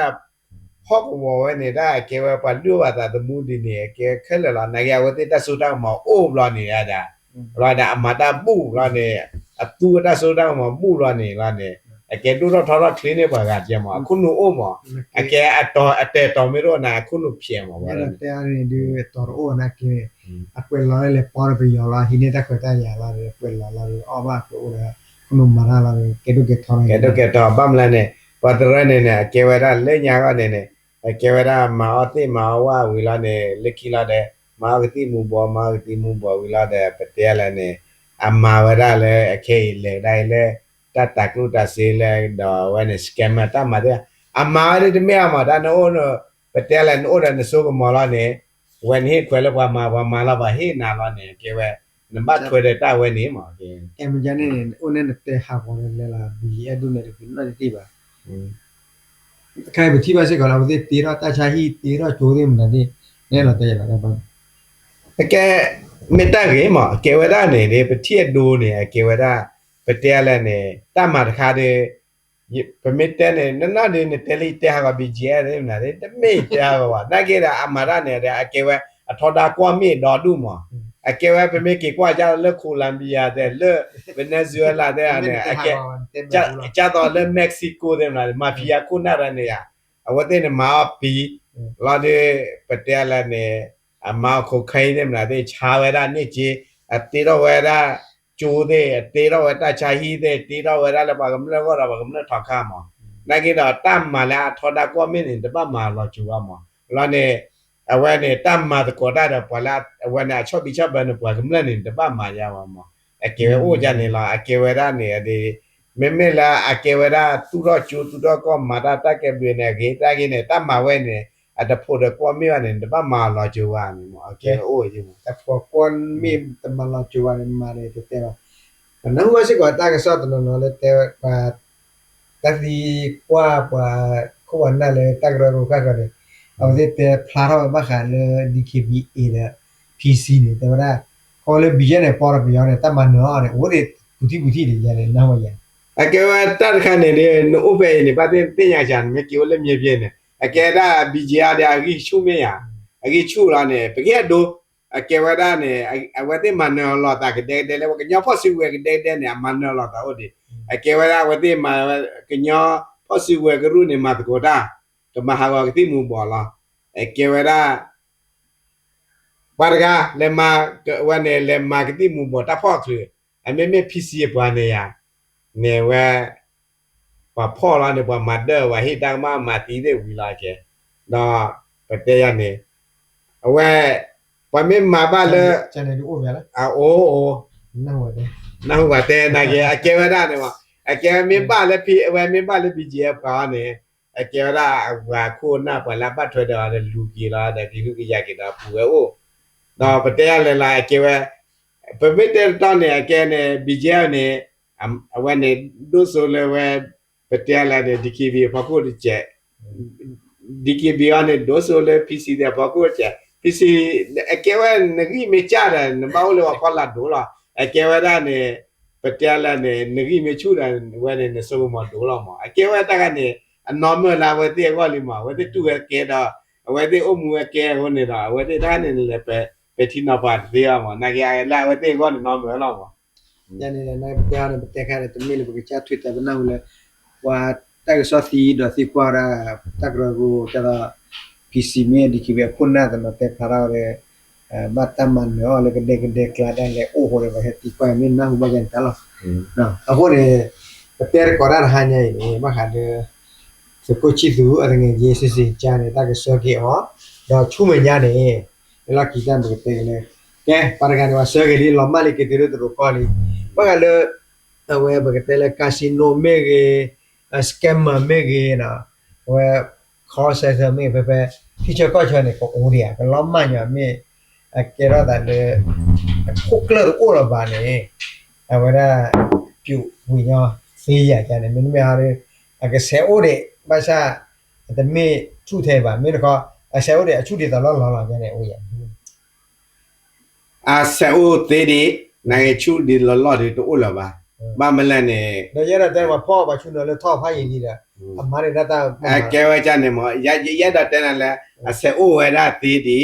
ဟောက်ဝဝနေတာအကဲဝပါလူဝတာတမှုဒီနေကဲခဲလလာနာကဝတိတဆူတောင်းမအိုးဘလာနေရတာလာတာအမတာပူလာနေအတူတဆူတောင်းမပူလာနေလာနေအကဲတို့တော့ထော်တော့ clean နေပါကကြမှာအခုနိုအိုးမအကဲအတော်အတဲတော်မီတော့နာအခုနိုဖြဲမှာပါ te ani de to o na ke akwe la le por bi yo la hi ne ta ko ta ya la de akwe la o ba ko o la kuno mara la ke do ke thora ကဲတော့ဗမ်လနဲ့ပတ်တရနေနဲ့ကေဝရလက်ညာကနေနဲ့ကေဝရမာအတိမာဝဝီလာနဲ့လက်ခီလာတဲ့မာဂတိမူဘောဝီလာတဲ့ပတဲလာနဲ့အမာဝရလည်းအခေလေတိုင်းလဲတတ်တကလုတဆေးလဲတော့ဝနဲ့စကမ်မတာမတဲ့အမာရတဲ့မြေမှာဒါနိုးပတဲလာနိုးတဲ့ဆိုကမောလာနဲ့when he ခွဲလကွာမာလာပါဟေနာလာနဲ့ကေဝနံပါတ်ခွဲတဲ့တဝဲနေမှာကေ em ja ne o ne te ha ko le la bi e du ne de na ti ba kai bi ti ba se ko la de ti ra ta cha hi ti ra jo de ma de ne la te la ba ကဲမေတ္တာကေမကေဝဒနေလေပတိဒိုနေကေဝဒပတဲလဲနေတမတခါတဲ့ပမစ်တဲနေနနနေတဲလီတဲဟာဘီဂျဲရဲနာတဲ့တမေတဲဟာပါနာကေတာအမရနေတဲ့အကေဝအထော်တာကွာမေတော်တုမ အကဲဝဲပမေကေကွာကြလက်ကိုလမ်ဘီယာတဲ့လက်ဗင်နီဇွဲလာတဲ့အနေအကဲကြတော့လက်မက္ကဆီကိုတဲ့မာဖီယာကိုနာရနေရအဝတဲ့မာပီလာတဲ့ပတဲလာနေအမောက်ခိုခိုင်းနေမလားတဲ့ချာဝဲတာနေကြီးအတေတော့ဝဲတာကျိုးတဲ့တေတော့ဝဲတာချာဟီတဲ့တေတော့ဝဲတာလည်းပါကမလဲတော့ပါကမလဲထောက်ခါမောနိုင်ကတော့တမ်မာလာထော်တာကွာမင်းတပတ်မာလာကျူပါမောလာနေအဝဲနဲ့တမ်မာတကောတာတော့ပလာအဝဲနဲ့ချော့ပြီးချော့ဘန်ပွားကမလဲနေတပတ်မာရပါမောအကေဝဲကြနေလားအကေဝဲရနေဒီမေလာအကေဝဲရသူတော့ကျူသူတော့ကောမာတာတက်ကဲပြနေကေတာကိနေတမ်မာဝဲနေအတဖို့တော့ကွာမေနေတပတ်မာလာကျူပါမေမောအကေအိုးကြီးမော แต่พอคนมีตะมันเราจวนมาเลยแต่ว่านั่นว่าสิกว่าตาก็สอดตนนเลยแต่ว่าตัดีกว่าko na le tagra ro ka le awde te phara ba kha le dkba le pc ne te ba ko le biye ne por biye ne ta man no ne wo de buti de ya ne na wa ya အကဲဝတတ်ခနဲ့နေဥပ္ပေနေပါတဲ့တင်ရချာမြကေလည်းမြေပြင်းနေအကဲဒါဘီဂျီအာဒါအကြီးရှုမရအကြီးချူလာနေပကဲတော့အကဲဝဒါနေအဝတဲ့မနော်လာတာကတဲ့လေကညောဖို့စီဝဲကတဲ့နေမနော်လာတာဟုတ်ဒီအကဲဝဒါဝတဲ့မကညောဖို့စီဝဲကရုနေမတ်ကိုတာတမဟာကတိမူပေါ်လာအကဲဝဒါဘာကလေမဝနေလေမကတိမူပေါ်တာဖို့ဆွေအမေမေ PC ပွားနေရနေဝဲပါพ่อလာနေပွားမတ်တဲ့ဝဟိတမမတီးတဲ့ဝီလာကျတော့ပတဲ့ရနေအဝဲပမေမာပါလေ channel โอ้ya la အိုး na wa de နောက်ပါတဲ့နာကေအကဲဝဒနေမှာအကဲမင်းပါလေအဝဲမင်းပါလေ PGF ပါနေအကဲဝဒဝါခိုနာပလာပတ်ထွက်တယ်လူကြီးလာတဲ့ဒီလူကြီးရကေတာပူဝဲအိုတော့ပတဲ့ရလေလာအကဲဝဲပမေတဲ့တောင်းနေအကဲနေ BGF နေအဝဲနေဒုဆိုလေဝဲပတဲ့လာတဲ့ DKB ဖခုတ်ကျက် DKB ကနေဒုဆိုလေ PC တဲ့ဖခုတ်ကျက်PC အကဲဝဲနဂိမကြတယ်နမောလောဖလာဒိုလာအကဲဝဲဒါနေပတဲလာနေနဂိမချူတယ်ဝဲနေဆိုမဒိုလာမအကဲဝဲတကနေအနော်မလာဝဲတဲ့ကောလီမဝဲတဲ့တူကဲတော့ဝဲတဲ့အမှုကဲဟိုနေတာဝဲတဲ့ဒါနေလည်းပဲတီနာပါသေးရမနာကြရလာဝဲတဲ့ကောနော်မလာမ ya ne na ya ne te kha ne te mi le bu cha twitter ba na hu le wa ta ga so si do si kwa ra tagra go ta da pc me dikbe kunna da no te phara re ba ta man no le de kla da le o ho re ba he ti kwa me na hu ba gan ta lo na a ho re te re ko ra ha nya ni ma kha de se ko chi du a nge ye si cha ne ta ga so ke ho da chu me nya ne la ki ta bu te le ke para ga ne wa so ke li lo ma le ke te ro to ko li ba ga le we ba ke te le casino me ge scammer me ge na we call center me pe teacher ko chane ko o ria ka lo ma nya me ke ra da le ko kler o la ba ne a we da pyu wi nya se ya ja ne me me ha re a ke se o de ba sa de me chu the ba me ko a se o de a chu de da lo ja ne o ya อาเซโอเตดีนายชูดีลอๆดีตัวละba baมลันเนี่ย no ya da ma pho ba chu no le tho pha yin ni da a ma de da แกว่าจะเนี่ยมอยะดแต่นั่นแหละอาเซโอเวดาตีดี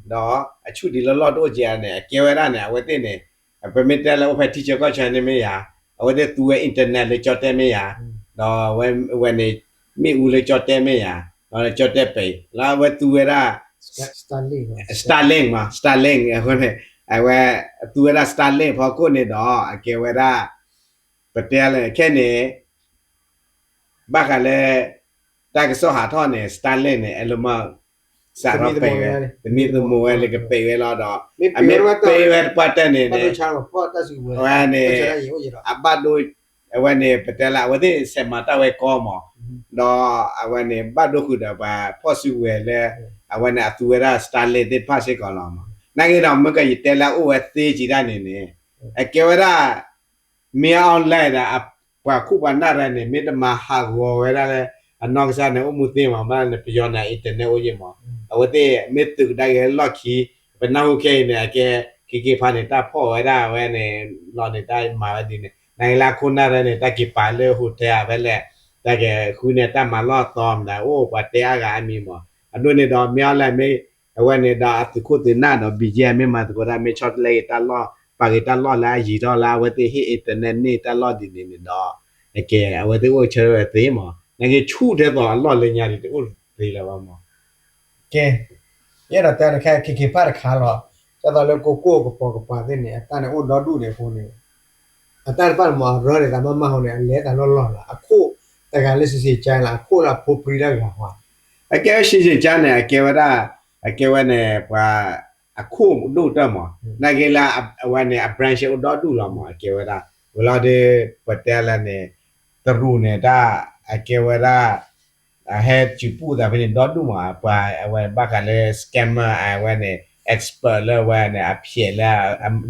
เนาะอชุดีลอๆตัวเจียเนี่ยแกว่าเนี่ยเวติเนี่ยเปมิเตละโอเพทีเชอร์ก็ชันเนี่ยไม่ยาเอาเวตัวอินเทอร์เน็ตเลยจอดแต่ไม่ยาเนาะwhenเนี่ยมีอูเลยจอดแต่ไม่ยาเนาะจอดแต่ไปแล้วเวตัวละ Starlink มา Starlink คนเนี่ยไอ้ว่าตัวละ Starlink พอกูเนี่ยดอแกว่าได้ปะเตะเลยแค่นี้บ้ากันเลยตาก็สหาท่อเนี่ย Starlink เนี่ยไอ้ลมาสารไปเว้ยมีตัวมัวเลยก็ไปเว้ยรอดออเมริกาไปเว้ยปัตตานีเนี่ยว่าเนี่ยอับบาดูไอ้ว่าเนี่ยปะเตะละว่าที่เสมาตาเว้ยก้อมอดอไอ้ว่าเนี่ยบาดูคือแบบว่าพอสิเว้ยเลยไอ้ว่าเนี่ยตัวละ Starlink ได้พาสิก่อนละมานั่นก็เราเมื่อกี้แต่ละโอ้ยตีจีด้านนี่ไอ้เกี่ยวกับมีออนไลน์นะกว่าคู่วันนั้นเนี่ยมีแต่มาหาวัวไว้ได้เลยน้องชายเนี่ยอุ้มมือตีมาบ้านเนี่ยไปย้อนในอินเทอร์เน็ตโอ้ยมั้งเอาไว้ที่มีตึกได้ล็อกคีเป็นน้าโอเคเนี่ยแกกี่พันเนี่ยตาพ่อไว้ได้ไว้เนี่ยรอเนี่ยได้มาไว้ดีเนี่ยในลาคุณนั่นเนี่ยตากี่ป่าเลยหุ่นเทียไปแหละแต่แกคุณเนี่ยตามาลอดตอมได้โอ้กว่าเทียกันมีมั้งอันนู้นเนี่ยดอมมีอะไรไม่ when it da to could na no BGM ma to da me short lay ta lo pa ge ta lo la yi do la we te hit internet ni ta lo di ni do again we te wo chere te mo na ge chu de do lo le nya di o te la ba mo ကဲရတော့တဲ့ခဲခေပါခါလောကျတော့လေကိုပေါ်ကပါတဲ့နေအတန်းနဲ့ဟိုတော့ဒုနေဖုန်းနေအတန်းပါမရောရတာမမဟောင်းနေလဲတာလောလောလာအခုတကလေးစီချိုင်းလာအခုလာပိုပရီလာကွာ again shi shi ja ne again wa da again wa ne pa a khu do ta mo na ge la wa ne a branch o do du la mo again wa da wa de pa ta la ne ta ru ne da again wa da head จิปูda be do du ma pa wa ba ka le scammer I wa ne expert la wa ne a phie la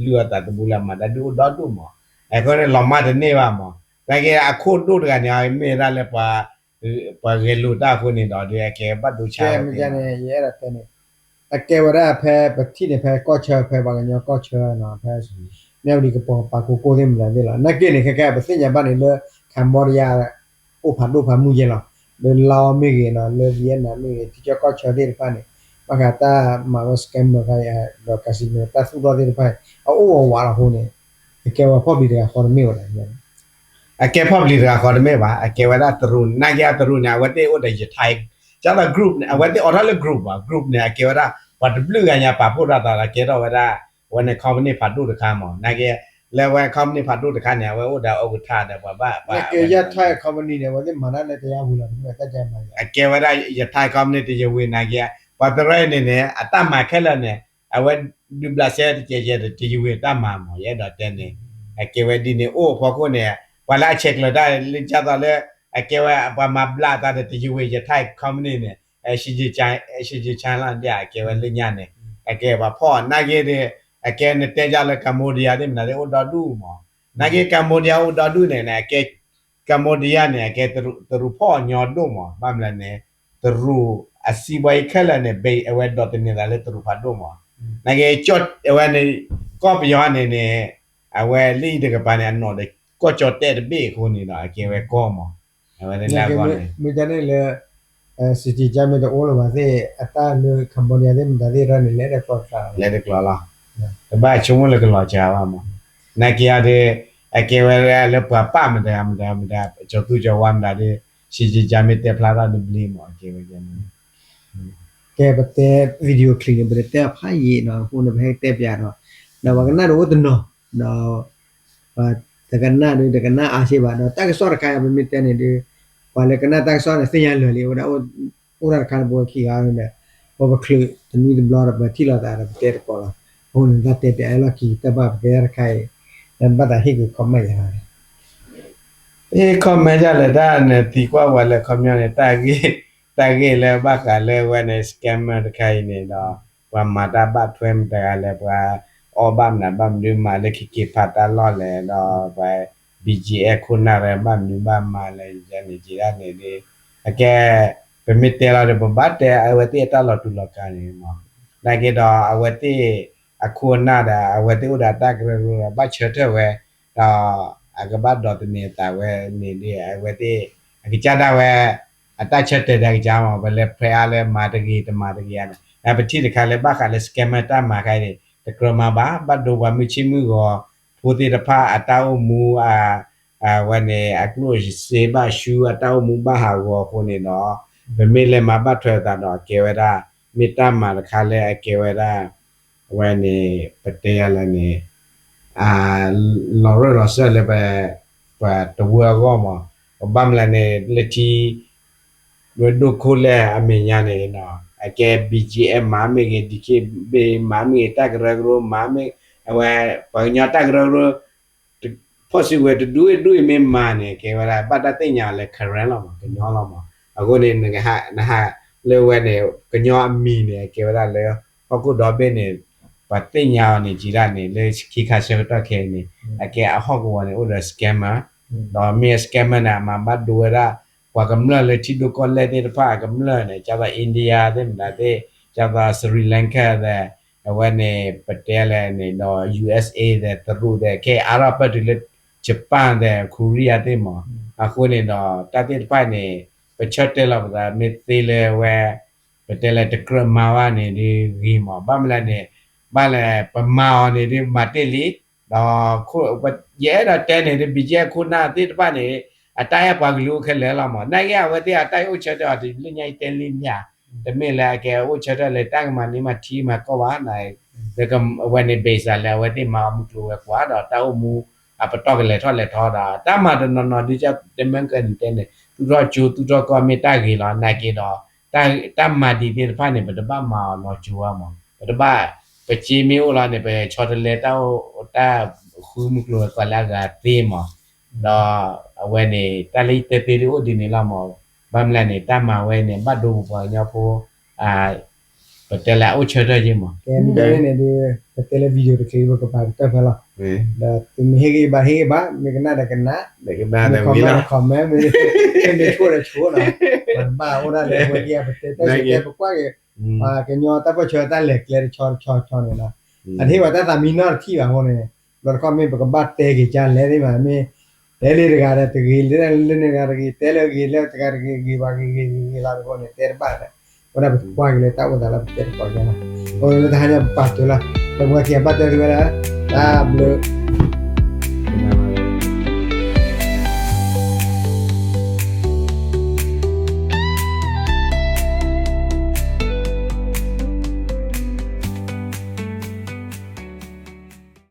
lua ta tu la ma da du do du mo ai ko ne lo ma de ne ba mo da ge a khu do da nya me da le pa ge lu ta ko ni do de ke ba du ချဲ cha မကြနဲ့ရဲရတဲ့နေအကဲဝရဖဲပတိနေဖဲကော့ချာဖဲဘာကညောကော့ချာနော်ဖဲမြောက်ဒီကပေါ်ပါကိုသိမလားလေလားနက်ကင်းနေခက်ခက်ပစညာပါနေလေကမ်ဘောဒီးယားဥဖာဒုဖာမူရလားလေလာမီကနော်လေဗီယက်နမ်မီတီချာကော့ချာဒီဖာနေမခတာမာစကမ်မခိုင်တော့ကစီနိုတာသူတော့ဒီဖာအိုဝါလာဟိုနေအကဲဝဖော်ပြီးတဲ့ခေါ်မီဝလာည a ke probably da ko me ba a ke wa da trun na ya trun na wa te o da ye thai cha da group ne wa te order group ba group ne a ke wa da wa de blue ga nya pa pho da da ke da wa da wa ne company pha du de kha mo na ke le wa company pha du de kha ne wa o da o ga tha da ba လက်ကရထိုင် company နဲ့ဘာလဲမနာနဲ့တရားဘူးလားဒီမှာတက်ကြမှာ a ke wa da ye thai company de ye we na ke wa de re ne ne a ta ma khe la ne a wa du bla se de ye de ye we ta ma mo ye da te ne a ke wa di ne o pho ko ne wala check la da le cha da le a ke wa ba ma bla da de ji we ye thai company ne a shi ji chan la dia a ke wa le nya ne a ke ba pho na ke de a ke ne te ja le cambodia de na de o da du mo na ke cambodia o da du ne na ke cambodia ne ke tru pho nyo du mo ba mla ne tru a si bai khala ne be a we dot ne da le tru pha du mo na ke chot a we ne ko pyo ne a we li de ka pa ne no de ko chote de be ko ni na ke we ko mo we ne la ko ne မိကြနဲ့လေစီတီဂျမ်းတဲ့အိုးလိုပါစေအတားလေကမ်ဘောဒီးယားတဲ့မဒါတွေရနေလေတဲ့ဖော်စား le de kla la de ba chung le kla cha ba mo na ke ya de a ke we le pa ma da cho tu cho wam da de shi ji ja me te pla da de bli mo ke we ja ni ကဲပတဲ့ဗီဒီယိုကလစ်ပတဲ့ဖိုင်ရီနော်ဟိုနေပဲတဲ့ပြတော့တော့ဘာကနာတော့တနော်တော့တကနာတွေတကနာအားရှိပါတော့တက်ဆော့ရခိုင်မမီတဲ့နေဒီဘာလဲကနာတက်ဆော့နေစညာလွယ်လေဟိုရခါဘောခီအားနေဘောဘကလတနူးဒီဘလာဘတီလာတာတဲ့ပေါ်လာဟိုနေတဲ့တဲ့အဲ့လိုကီတဘာဘဲရခိုင်နံပါတ်ဟိကကမရရတယ် e ko me ja le da ne ti kwa wa le ko myo ne ta ge le ba ka le wa ne scammer de kai ne da wa ma da ba twem da le ba o bam na bam du ma le ki pha ta lo le da ba BGA ခုနရဘမ်နဘမ်မာလေဂျန်ဂျီရနေဒီအကဲပမစ်တဲလာတဲ့ဘတ်တဲ့အဝတိတလာတူလကနေမှာဒါကေတော့အဝတိအခုနာတာအဝတိဥဒါတကရဘတ်ချက်တဲ့ဝဲတော့အကဘတ်တော့နေတာဝဲနေဒီအဝတိအကကြတာဝဲအတချက်တဲ့ကြောင်းဘယ်လဲဖဲအားလဲမာတကြီးတမာတကြီးရတယ်အပတိတခါလဲဘခါလဲစကမတာမာခိုင်တယ်တကရမဘာဘတ်တော့ဝမချီမှုကို Putih depan atau mu wane aklu seba shu atau mu bahawa kuni no bemile mabat theta no kewera mitama khale kewera wane petela ni loro rasa le pa tuwa go mo bam la ne leti do khole amenya ne no ake BGM mame ge dike be mame tagragro mame wa pa nya tagragro possible to do it me mane ke wala bata tinya le kharan la ma kanyo la ma ago ne na ha le we ne kanyo ami ne ke wala le pa ku do be ne pa tinya ne ji ra ne le ki kha se ta ke ne ake a ho ko ne o the scammer do me scammer na ma ba do ra kwa kamla le ti do ko le de pa kamla ne cha ba India de na de cha ba Sri Lanka de when patela ne no USA de tru de ke Arab de Japan de Korea de mo ako ne no ta de pa ne pa chatte la ba me te le we แต่ละตะกรมาว่าเนี่ยดิรีหมอบ้ามละเนี่ยบ้านละประมาเนี่ยดิมาเตลิดอคู่แย่ดอแต่เนี่ยบิเจคู่หน้าติบ้านเนี่ยအတိုင်းအပါကလူခဲလဲလာမနိုင်ရဝတဲ့အတိုင်းဥချက်တော့ဒီလညိုင်တဲလင်းညာတမေလာကဲဥချက်တော့လေတန်းမနေမထီမှာကောပါနိုင်ဒါကဝနေဘေးစားလဲဝတဲ့မာမှုလို့ကွာတော့တောက်မှုအပတော့ကလေးထော်ထော်တာတမတနော်ဒီချက်တမန်ကန်တဲ့နေသူတော့ကျူသူတော့ကမေတာကြီးလာနိုင်ကြတော့တမဒီဒီဖာနေပတပမာတော့ကျူရမှာပတပပချီမျိုးလာနေပဲချော်တလေတော့တာခူးမှုလို့ကလာကသေးမှာတော့အဝဲနေတာလိတေတေလို့ဒီနေလာမှာဗမ်လန်နေတာမှာဝဲနေဘတ်ဒိုပေါ်ညဖို့ပတလာဥချရကြီးမှာ ကဲဒီနေဒီတယ်လီဗီဒီယိုတကယ်ကပါတက်ဖလာဒါသူဟေးဘာမေကနာဒကနာ de que nada mira คอมเมนต์နေချိုးလာဘာဟိုဒါလေဝကြီးပတ်တက်တဲ့ကွာကညောတပ်ချောတလက်ကလေးချောနေလားအထေဝတသမီနော်ခီပါဟိုနေဘာကမေပကဘတ်တဲကြီးချာလဲဒီမှာမေလဲလေရတာတကြီးလဲနေရကြီးတဲလေကြီးလဲတကကြီးဘာကြီးလာကောနေတဲပါတယ်ဘာဘကွာကြီးလဲတောက်တာလားတဲပေါ်ကြလားဟိုလည်းဒါညာပတ်လာတော့ဘာကြီးပတ်တယ်ရတာဒါဘလ